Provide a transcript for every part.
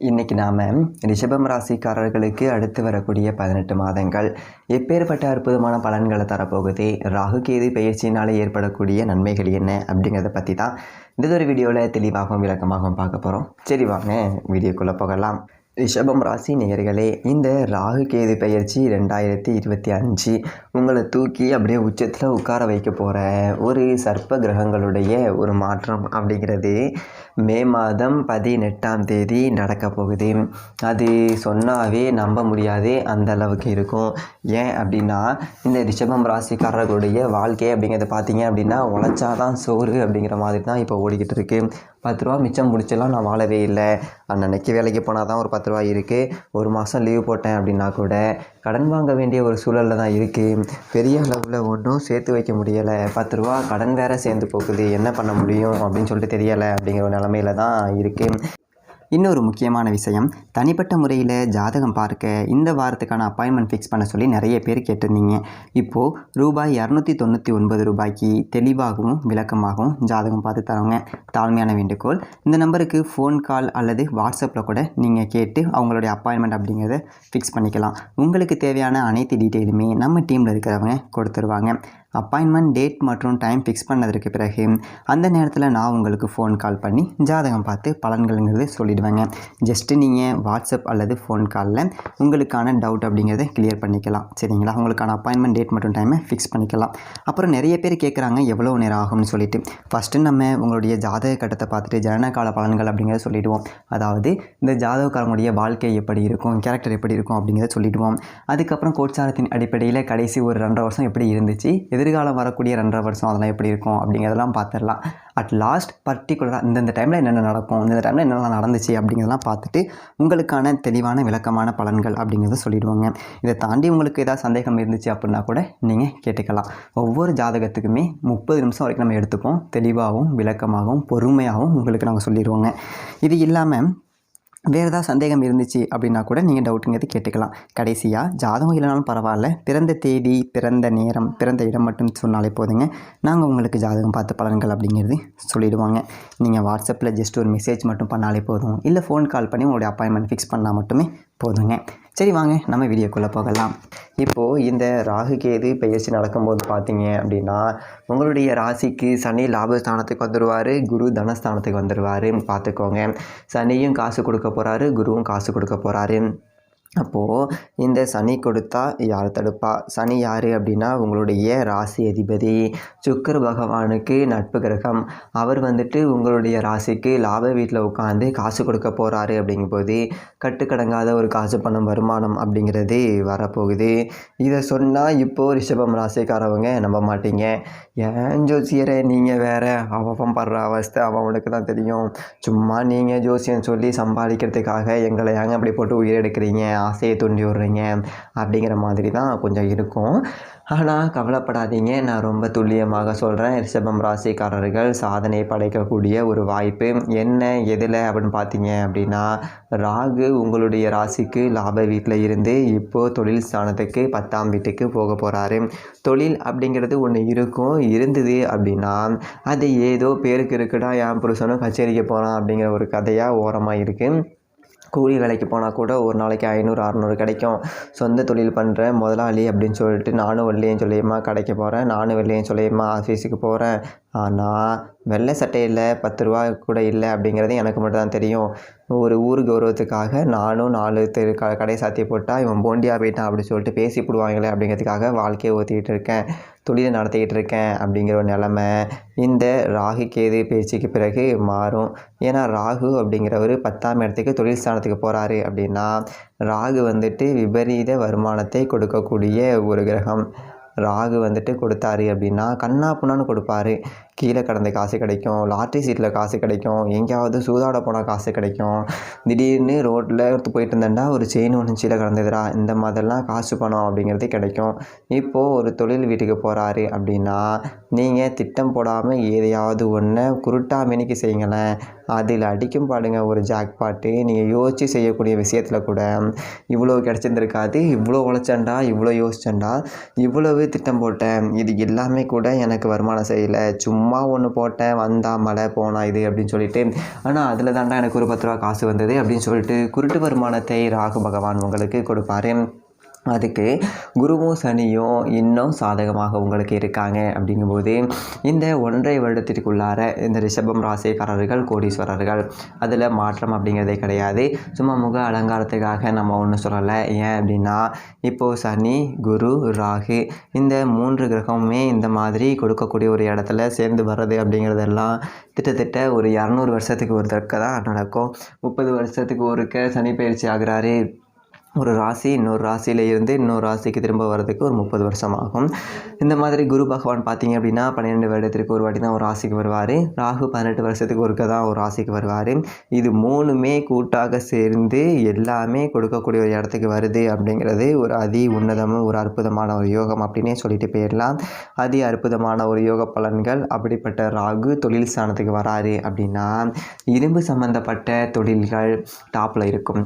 இன்றைக்கி நாம் ரிஷபம் ராசிக்காரர்களுக்கு அடுத்து வரக்கூடிய 18 மாதங்கள் எப்பேற்பட்ட அற்புதமான பலன்களை தரப்போகுது, ராகு கேது பெயர்ச்சியினால் ஏற்படக்கூடிய நன்மைகள் என்ன அப்படிங்கிறத பற்றி தான் இந்த ஒரு வீடியோவில் தெளிவாகவும் விளக்கமாகவும் பார்க்க போகிறோம். சரி வாங்க வீடியோக்குள்ளே போகலாம். ரிஷபம் ராசி நேயர்களே, இந்த ராகு கேது பெயர்ச்சி 2025 உங்களை தூக்கி அப்படியே உச்சத்தில் உட்கார வைக்க போகிற ஒரு சர்ப்ப கிரகங்களுடைய ஒரு மாற்றம் அப்படிங்கிறது மே மாதம் 18ஆம் தேதி நடக்க போகுது. அது சொன்னாவே நம்ப முடியாது, அந்த அளவுக்கு இருக்கும். ஏன் அப்படின்னா, இந்த ரிஷபம் ராசிக்காரர்களுடைய வாழ்க்கை அப்படிங்கிறத பார்த்தீங்க அப்படின்னா உழைச்சாதான் சோறு அப்படிங்கிற மாதிரி தான் இப்போ ஓடிக்கிட்டு இருக்கு. 10 ரூபா மிச்சம் முடிச்செல்லாம் நான் வாழவே இல்லை. அன்னன்னைக்கு வேலைக்கு போனால் தான் ஒரு 10 ரூபா இருக்குது. ஒரு மாதம் லீவ் போட்டேன் அப்படின்னா கூட கடன் வாங்க வேண்டிய ஒரு சூழலில் தான் இருக்குது. பெரிய அளவில் ஒன்றும் சேர்த்து வைக்க முடியலை. 10 ரூபா கடன் வேறு சேர்ந்து போகுது, என்ன பண்ண முடியும் அப்படின்னு சொல்லிட்டு தெரியலை அப்படிங்கிற ஒரு நிலமையில தான் இருக்குது. இன்னொரு முக்கியமான விஷயம், தனிப்பட்ட முறையில் ஜாதகம் பார்க்க இந்த வாரத்துக்கான அப்பாயின்மெண்ட் ஃபிக்ஸ் பண்ண சொல்லி நிறைய பேர் கேட்டிருந்தீங்க. இப்போது ரூபாய் 299 ரூபாய்க்கு தெளிவாகவும் விளக்கமாகவும் ஜாதகம் பார்த்து தரோங்க. தாழ்மையான வேண்டுகோள், இந்த நம்பருக்கு ஃபோன் கால் அல்லது வாட்ஸ்அப்பில் கூட நீங்கள் கேட்டு அவங்களுடைய அப்பாயின்மெண்ட் அப்படிங்கிறத ஃபிக்ஸ் பண்ணிக்கலாம். உங்களுக்கு தேவையான அனைத்து டீட்டெயிலுமே நம்ம டீமில் இருக்கிறவங்க கொடுத்துருவாங்க. அப்பாயின்மெண்ட் டேட் மற்றும் டைம் ஃபிக்ஸ் பண்ணதற்கு பிறகு அந்த நேரத்தில் நான் உங்களுக்கு ஃபோன் கால் பண்ணி ஜாதகம் பார்த்து பலன்கள்ங்கிறது சொல்லிடுவேங்க. ஜஸ்ட்டு நீங்கள் வாட்ஸ்அப் அல்லது ஃபோன் காலில் உங்களுக்கான டவுட் அப்படிங்கிறத கிளியர் பண்ணிக்கலாம். சரிங்களா? உங்களுக்கான அப்பாயின்மெண்ட் டேட் மற்றும் டைமை ஃபிக்ஸ் பண்ணிக்கலாம். அப்புறம் நிறைய பேர் கேட்குறாங்க எவ்வளோ நேரம் ஆகும்னு சொல்லிட்டு. ஃபஸ்ட்டு நம்ம உங்களுடைய ஜாதக கட்டத்தை பார்த்துட்டு ஜனனகால பலன்கள் அப்படிங்கிறத சொல்லிவிடுவோம். அதாவது இந்த ஜாதகக்காரங்களுடைய வாழ்க்கை எப்படி இருக்கும், கேரக்டர் எப்படி இருக்கும் அப்படிங்கிறத சொல்லிவிடுவோம். அதுக்கப்புறம் கோட்சாரத்தின் அடிப்படையில் கடைசி ஒரு 2.5 வருஷம் எப்படி இருந்துச்சு, எதிர்காலம் வரக்கூடிய 2.5 வருஷம் அதெல்லாம் எப்படி இருக்கும் அப்படிங்கிறதெல்லாம் பார்த்துடலாம். அட் லாஸ்ட் பர்டிகுலராக இந்தந்த டைமில் என்னென்ன நடக்கும், இந்த டைமில் என்னென்ன நடந்துச்சு அப்படிங்கிறதெல்லாம் பார்த்துட்டு உங்களுக்கான தெளிவான விளக்கமான பலன்கள் அப்படிங்கிறத சொல்லிடுவாங்க. இதை தாண்டி உங்களுக்கு ஏதாவது சந்தேகம் இருந்துச்சு அப்படின்னா கூட நீங்கள் கேட்டுக்கலாம். ஒவ்வொரு ஜாதகத்துக்குமே 30 நிமிஷம் வரைக்கும் நம்ம எடுத்துப்போம். தெளிவாகவும் விளக்கமாகவும் பொறுமையாகவும் உங்களுக்கு நாங்கள் சொல்லிடுவோங்க. இது இல்லாமல் வேறு ஏதாவது சந்தேகம் இருந்துச்சு அப்படின்னா கூட நீங்கள் டவுட்டுங்கிறது கேட்டுக்கலாம். கடைசியாக ஜாதகம் இல்லைனாலும் பரவாயில்ல, பிறந்த தேதி, பிறந்த நேரம், பிறந்த இடம் மட்டும் சொன்னாலே போதுங்க. நாங்கள் உங்களுக்கு ஜாதகம் பார்த்து பலன்கள் அப்படிங்கிறது சொல்லிவிடுவாங்க. நீங்கள் வாட்ஸ்அப்பில் ஜஸ்ட் ஒரு மெசேஜ் மட்டும் பண்ணாலே போதும், இல்லை ஃபோன் கால் பண்ணி உங்களுடைய அப்பாயின்மெண்ட் ஃபிக்ஸ் பண்ணால் மட்டுமே போதுங்க. சரி வாங்க நம்ம வீடியோக்குள்ளே போகலாம். இப்போது இந்த ராகு கேது பெயர்ச்சி நடக்கும்போது பார்த்தீங்க அப்படின்னா உங்களுடைய ராசிக்கு சனி லாபஸ்தானத்துக்கு வந்துடுவார், குரு தனஸ்தானத்துக்கு வந்துடுவார். பார்த்துக்கோங்க, சனியும் காசு கொடுக்க போகிறாரு, குருவும் காசு கொடுக்க போகிறாரு. அப்போது இந்த சனி கொடுத்தா யார் தடுப்பா? சனி யார் அப்படின்னா உங்களுடைய ராசி அதிபதி, சுக்கிர பகவானுக்கு நட்பு கிரகம். அவர் வந்துட்டு உங்களுடைய ராசிக்கு லாப வீட்டில் உட்காந்து காசு கொடுக்க போகிறாரு. அப்படிங்கும்போது கட்டுக்கடங்காத ஒரு காசு பணம் வருமானம் அப்படிங்கிறது வரப்போகுது. இதை சொன்னால் இப்போது ரிஷபம் ராசிக்காரவங்க நம்ப மாட்டீங்க. ஏன் ஜோசியரை நீங்கள் வேறு, அவன் படுற அவஸ்தை அவனுக்கு தான் தெரியும். சும்மா நீங்கள் ஜோசியம் சொல்லி சம்பாதிக்கிறதுக்காக எங்களை ஏங்க அப்படி போட்டு உயிர் எடுக்கிறீங்க, ஆசையை தூண்டி விடுறீங்க அப்படிங்கிற மாதிரி தான் கொஞ்சம் இருக்கும். ஆனால் கவலைப்படாதீங்க, நான் ரொம்ப துல்லியமாக சொல்கிறேன். ரிஷபம் ராசிக்காரர்கள் சாதனை படைக்கக்கூடிய ஒரு வாய்ப்பு என்ன எதில் அப்படின்னு பார்த்தீங்க அப்படின்னா, ராகு உங்களுடைய ராசிக்கு லாப வீட்டில் இருந்து இப்போது தொழில் ஸ்தானத்துக்கு 10ஆம் வீட்டுக்கு போக போகிறாரு. தொழில் அப்படிங்கிறது ஒன்று இருந்தது அப்படின்னா அது ஏதோ பேருக்கு இருக்குடா, என் புருஷனும் கச்சேரிக்கு போகிறான் அப்படிங்கிற ஒரு கதையாக ஓரமாக இருக்குது. கூலி வேலைக்கு போனால் கூட ஒரு நாளைக்கு 500-600 கிடைக்கும். சொந்த தொழில் பண்ணுற முதலாளி அப்படின்னு சொல்லிட்டு நானும் வெள்ளையும் சொல்லியம்மா கடைக்கு போகிறேன், நானும் வெள்ளையும் சொல்லியம்மா ஆஃபீஸுக்கு போகிறேன். ஆனால் வெள்ளை சட்டையில் 10 ரூபா கூட இல்லை அப்படிங்கிறது எனக்கு மட்டும் தான் தெரியும். ஒரு ஊர் கௌரவத்துக்காக நானும் 4 கடை சாத்தி போட்டால் இவன் போண்டியாக போயிட்டான் அப்படி சொல்லிட்டு பேசி போடுவாங்களே அப்படிங்கிறதுக்காக வாழ்க்கையை ஊற்றிக்கிட்டு இருக்கேன், தொழிலை நடத்திக்கிட்டு இருக்கேன் அப்படிங்கிற ஒரு நிலமை இந்த ராகு கேது பேச்சுக்கு பிறகு மாறும். ஏன்னா ராகு அப்படிங்கிறவர் 10ஆம் இடத்துக்கு தொழில் ஸ்தானத்துக்கு போகிறாரு அப்படின்னா ராகு வந்துட்டு விபரீத வருமானத்தை கொடுக்கக்கூடிய ஒரு கிரகம். ராகு வந்துட்டு கொடுத்தாரு அப்படின்னா கண்ணா புண்ணான்னு கொடுப்பாரு. கீழே கடந்த காசு கிடைக்கும், லாட்ரி சீட்டில் காசு கிடைக்கும், எங்கேயாவது சூதாட போனால் காசு கிடைக்கும், திடீர்னு ரோட்டில் போயிட்டு இருந்தேன்டா ஒரு செயின் ஒன்று கீழே கடந்ததுடா, இந்த மாதிரிலாம் காசு பணம் அப்படிங்கிறது கிடைக்கும். இப்போது ஒரு தொழில் வீட்டுக்கு போகிறாரு அப்படின்னா நீங்கள் திட்டம் போடாமல் எதையாவது ஒன்று குருட்டாமணிக்கு செய்யுங்களேன், அதில் அடிக்கும் பாடுங்க ஒரு ஜாக்பாட்டு. நீங்கள் யோசித்து செய்யக்கூடிய விஷயத்தில் கூட இவ்வளோ கிடச்சிருந்துருக்காது. இவ்வளோ உழைச்சேன்டா, இவ்வளோ யோசிச்சேன்டா, இவ்வளவு திட்டம் போட்டேன், இது எல்லாமே கூட எனக்கு வருமானம் செய்யலை, சும்மா சும்மா ஒன்று போட்டேன், வந்தா மழை, போனா இது அப்படின்னு சொல்லிட்டு. ஆனால் அதில் தாண்டா எனக்கு ஒரு 10 ரூபா காசு வந்தது அப்படின்னு சொல்லிட்டு குருட்டு வருமானத்தை ராகு பகவான் உங்களுக்கு கொடுப்பாரு. அதுக்கு குருவும் சனியும் இன்னும் சாதகமாக உங்களுக்கு இருக்காங்க. அப்படிங்கும்போது இந்த 1.5 வருடத்திற்குள்ளார இந்த ரிஷபம் ராசிக்காரர்கள் கோடீஸ்வரர்கள். அதில் மாற்றம் அப்படிங்கிறதே கிடையாது. சும்மா முக அலங்காரத்துக்காக நம்ம ஒன்றும் சொல்லலை. ஏன் அப்படின்னா இப்போது சனி, குரு, ராகு இந்த 3 கிரகமுமே இந்த மாதிரி கொடுக்கக்கூடிய ஒரு இடத்துல சேர்ந்து வர்றது அப்படிங்கிறதெல்லாம் கிட்டத்தட்ட ஒரு 200 வருஷத்துக்கு ஒரு தடவை தான் நடக்கும். 30 வருஷத்துக்கு ஒருக்க சனி பயிற்சி ஆகிறாரு. ஒரு ராசி இன்னொரு ராசியில் இருந்து இன்னொரு ராசிக்கு திரும்ப வர்றதுக்கு ஒரு 30 வருஷம் ஆகும். இந்த மாதிரி குரு பகவான் பார்த்தீங்க அப்படின்னா 12 வருடத்திற்கு ஒரு வாட்டி தான் ஒரு ராசிக்கு வருவார். ராகு 18 வருஷத்துக்கு ஒருக்க தான் ஒரு ராசிக்கு வருவார். இது 3மே கூட்டாக சேர்ந்து எல்லாமே கொடுக்கக்கூடிய ஒரு இடத்துக்கு வருது அப்படிங்கிறது ஒரு அதி உன்னதமும் ஒரு அற்புதமான ஒரு யோகம் அப்படின்னே சொல்லிட்டு போயிடலாம். அதி அற்புதமான ஒரு யோக பலன்கள். அப்படிப்பட்ட ராகு தொழில் ஸ்தானத்துக்கு வராரு அப்படின்னா இரும்பு சம்பந்தப்பட்ட தொழில்கள் டாப்பில் இருக்கும்,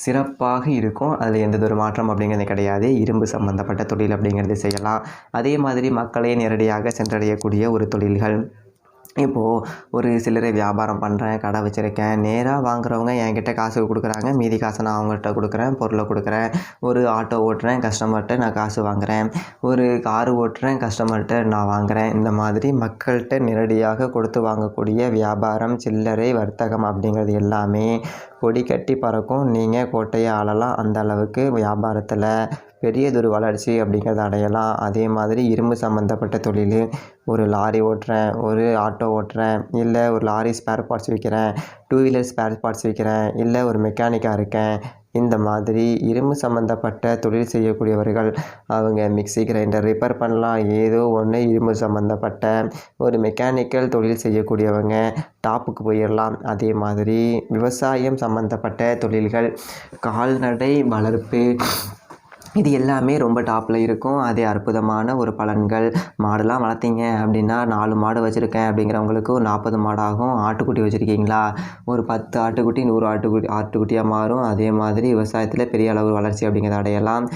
சிறப்பாக இருக்கும். அதில் எந்த ஒரு மாற்றம் அப்படிங்கிறது கிடையாது. இரும்பு சம்பந்தப்பட்ட தொழில் அப்படிங்கிறது செய்யலாம். அதே மாதிரி மக்களை நேரடியாக சென்றடையக்கூடிய ஒரு தொழில்கள். இப்போது ஒரு சில்லறை வியாபாரம் பண்ணுறேன், கடை வச்சுருக்கேன், நேராக வாங்குறவங்க என்கிட்ட காசு கொடுக்குறாங்க, மீதி காசை நான் அவங்கள்ட்ட கொடுக்குறேன், பொருளை கொடுக்குறேன். ஒரு ஆட்டோ ஓட்டுறேன், கஸ்டமர்கிட்ட நான் காசு வாங்குகிறேன். ஒரு காரு ஓட்டுறேன், கஸ்டமர்கிட்ட நான் வாங்குகிறேன். இந்த மாதிரி மக்கள்கிட்ட நேரடியாக கொடுத்து வாங்கக்கூடிய வியாபாரம், சில்லறை வர்த்தகம் அப்படிங்கிறது எல்லாமே கொடி கட்டி பறக்கும். நீங்கள் கோட்டையை ஆளலாம். அந்த அளவுக்கு வியாபாரத்தில் பெரியதொரு வளர்ச்சி அப்படிங்கிறத அடையலாம். அதே மாதிரி இரும்பு சம்மந்தப்பட்ட தொழில், ஒரு லாரி ஓட்டுறேன், ஒரு ஆட்டோ ஓட்டுறேன், இல்லை ஒரு லாரி ஸ்பேர் பார்ட்ஸ் விற்கிறேன், 2 வீலர் ஸ்பேர் பார்ட்ஸ் விற்கிறேன், இல்லை ஒரு மெக்கானிக்காக இருக்கேன். இந்த மாதிரி இரும்பு சம்மந்தப்பட்ட தொழில் செய்யக்கூடியவர்கள் அவங்க மிக்சி கிரைண்டர் ரிப்பேர் பண்ணலாம். ஏதோ ஒன்று இரும்பு சம்மந்தப்பட்ட ஒரு மெக்கானிக்கல் தொழில் செய்யக்கூடியவங்க டாப்புக்கு போயிடலாம். அதே மாதிரி விவசாயம் சம்மந்தப்பட்ட தொழில்கள், கால்நடை வளர்ப்பு, இது எல்லாமே ரொம்ப டாப்பில் இருக்கும். அதே அற்புதமான ஒரு பலன்கள். மாடுலாம் வளர்த்தீங்க அப்படின்னா 4 மாடு வச்சுருக்கேன் அப்படிங்கிறவங்களுக்கு ஒரு 40 மாடாகும். ஆட்டுக்குட்டி வச்சுருக்கீங்களா, ஒரு 10 ஆட்டுக்குட்டி 100 ஆட்டுக்குட்டியாக மாறும். அதே மாதிரி விவசாயத்தில் பெரிய அளவு வளர்ச்சி அப்படிங்கிறத அடையலாம்.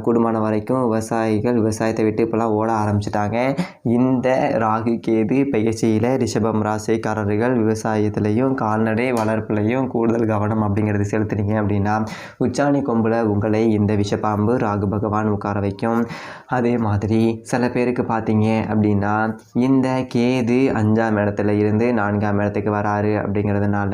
கூடுமான வரைக்கும் விவசாயிகள் விவசாயத்தை விட்டு இப்போலாம் ஓட ஆரம்பிச்சிட்டாங்க. இந்த ராகு கேது பயிற்சியில் ரிஷபம் ராசிக்காரர்கள் விவசாயத்துலேயும் கால்நடை வளர்ப்புலையும் கூடுதல் கவனம் அப்படிங்கிறது செலுத்துனீங்க அப்படின்னா உச்சாணி கொம்பில் உங்களை இந்த விஷப்பாம்பு ராகு பகவான் உட்கார வைக்கும். அதே மாதிரி சில பேருக்கு பார்த்தீங்க அப்படின்னா இந்த கேது 5ஆம் இடத்துல இருந்து 4ஆம் இடத்துக்கு வராரு அப்படிங்கிறதுனால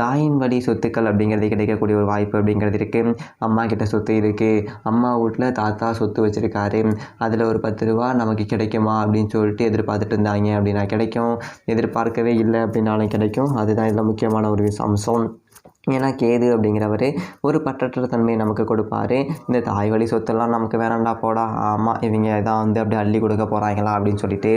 தாயின் வழி சொத்துக்கள் அப்படிங்கிறது கிடைக்கக்கூடிய ஒரு வாய்ப்பு அப்படிங்கிறது இருக்குது. அம்மா கிட்ட சொத்து இருக்குது, அம்மா வீட்டில் தாத்தா சொத்து வச்சுருக்காரு, அதில் ஒரு 10 ரூபா நமக்கு கிடைக்குமா அப்படின்னு சொல்லிட்டு எதிர்பார்த்துட்டு இருந்தாங்க அப்படின்னா கிடைக்கும். எதிர்பார்க்கவே இல்லை அப்படின்னாலும் கிடைக்கும். அதுதான் இதில் முக்கியமான ஒரு அம்சம். ஏன்னா கேது அப்படிங்கிறவர் ஒரு பற்றற்ற தன்மையை நமக்கு கொடுப்பாரு. இந்த தாய் வழி சொத்தெல்லாம் நமக்கு வேணாண்டா போடா, ஆமாம் இவங்க இதான் அப்படியே அள்ளி கொடுக்க போகிறாங்களா அப்படின்னு சொல்லிட்டு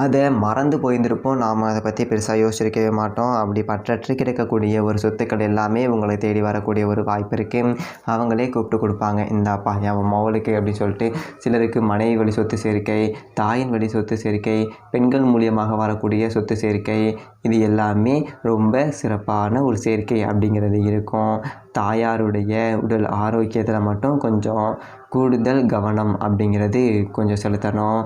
அதை மறந்து போயிருந்திருப்போம். நாம் அதை பற்றி பெருசாக யோசிச்சிருக்கவே மாட்டோம். அப்படி பற்றற்று கிடைக்கக்கூடிய ஒரு சொத்துக்கள் எல்லாமே உங்களை தேடி வரக்கூடிய ஒரு வாய்ப்பு இருக்குது. அவங்களே கூப்பிட்டு கொடுப்பாங்க, இந்தாப்பா என் மவளுக்கு அப்படின்னு சொல்லிட்டு. சிலருக்கு மனைவி வழி சொத்து சேர்க்கை, தாயின் வழி சொத்து சேர்க்கை, பெண்கள் மூலியமாக வரக்கூடிய சொத்து சேர்க்கை, இது எல்லாமே ரொம்ப சிறப்பான ஒரு சேர்க்கை அப்படிங்கிறது இருக்கும். தாயாருடைய உடல் ஆரோக்கியத்தில் மட்டும் கொஞ்சம் கூடுதல் கவனம் அப்படிங்கிறது கொஞ்சம் செலுத்தணும்.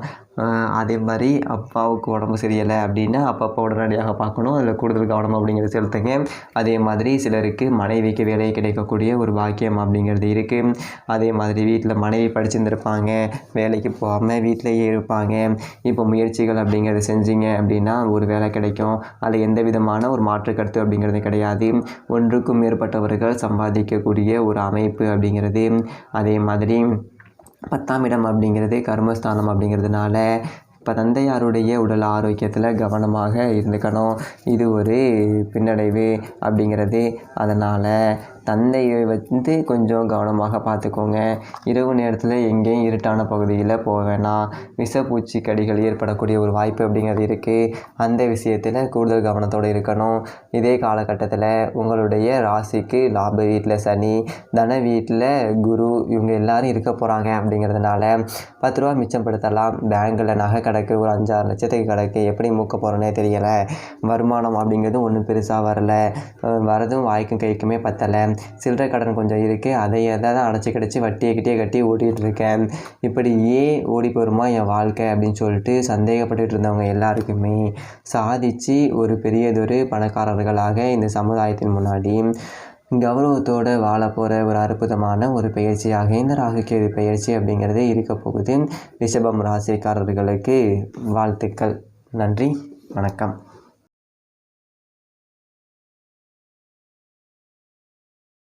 அதே மாதிரி அப்பாவுக்கு உடம்பு சரியில்லை அப்படின்னா அப்பப்போ உடனடியாக பார்க்கணும். அதில் கூடுதல் கவனம் அப்படிங்கிறது செலுத்துங்க. அதே மாதிரி சிலருக்கு மனைவிக்கு வேலை கிடைக்கக்கூடிய ஒரு பாக்கியம் அப்படிங்கிறது இருக்குது. அதே மாதிரி வீட்டில் மனைவி படிச்சிருந்துருப்பாங்க, வேலைக்கு போகாமல் வீட்டிலையே இருப்பாங்க. இப்போ முயற்சிகள் அப்படிங்கிறது செஞ்சீங்க அப்படின்னா ஒரு வேலை கிடைக்கும். அதில் எந்த விதமான ஒரு மாற்று கருத்து அப்படிங்கிறது கிடையாது. ஒன்றுக்கும் மேற்பட்டவர்கள் சம்பாதிக்கக்கூடிய ஒரு அமைப்பு அப்படிங்கிறது. அதே மாதிரி 10ஆம் இடம் அப்படிங்கிறது கர்மஸ்தானம் அப்படிங்கிறதுனால இப்போ தந்தையாருடைய உடல் ஆரோக்கியத்தில் கவனமாக இருந்துக்கணும். இது ஒரு பின்னடைவு அப்படிங்கிறது. அதனால் தந்தையை கொஞ்சம் கவனமாக பார்த்துக்கோங்க. இரவு நேரத்தில் எங்கேயும் இருட்டான பகுதியில் போக வேணாம். விஷப்பூச்சி கடிகள் ஏற்படக்கூடிய ஒரு வாய்ப்பு அப்படிங்கிறது இருக்குது. அந்த விஷயத்தில் கூடுதல் கவனத்தோடு இருக்கணும். இதே காலகட்டத்தில் உங்களுடைய ராசிக்கு லாப வீட்டில் சனி, தன வீட்டில் குரு, இவங்க எல்லாரும் இருக்க போகிறாங்க அப்படிங்கிறதுனால 10 ரூபா மிச்சப்படுத்தலாம். பேங்கில் நகை கிடக்கு, ஒரு 5-6 லட்சத்துக்கு கிடக்கு, எப்படி மூக்க போகிறோன்னே தெரியலை. வருமானம் அப்படிங்கிறது ஒன்றும் பெருசாக வரல, வரதும் வாய்க்கும் கைக்குமே பத்தலை. சில்லறை கடன் கொஞ்சம் இருக்குது, அதை எதாவது அடைச்சி கிடச்சி வட்டியை கிட்டே கட்டி ஓட்டிகிட்டு இருக்கேன். இப்படியே ஓடி போருமா என் வாழ்க்கை அப்படின்னு சொல்லிட்டு சந்தேகப்பட்டுட்டு இருந்தவங்க எல்லாருக்குமே சாதித்து ஒரு பெரியதொரு பணக்காரர்களாக இந்த சமுதாயத்தின் முன்னாடி கௌரவத்தோடு வாழ போகிற ஒரு அற்புதமான ஒரு பயிற்சியாக இந்த ராகுகேது பயிற்சி அப்படிங்கிறதே இருக்க போகுது. ரிஷபம் ராசிக்காரர்களுக்கு வாழ்த்துக்கள். நன்றி, வணக்கம்.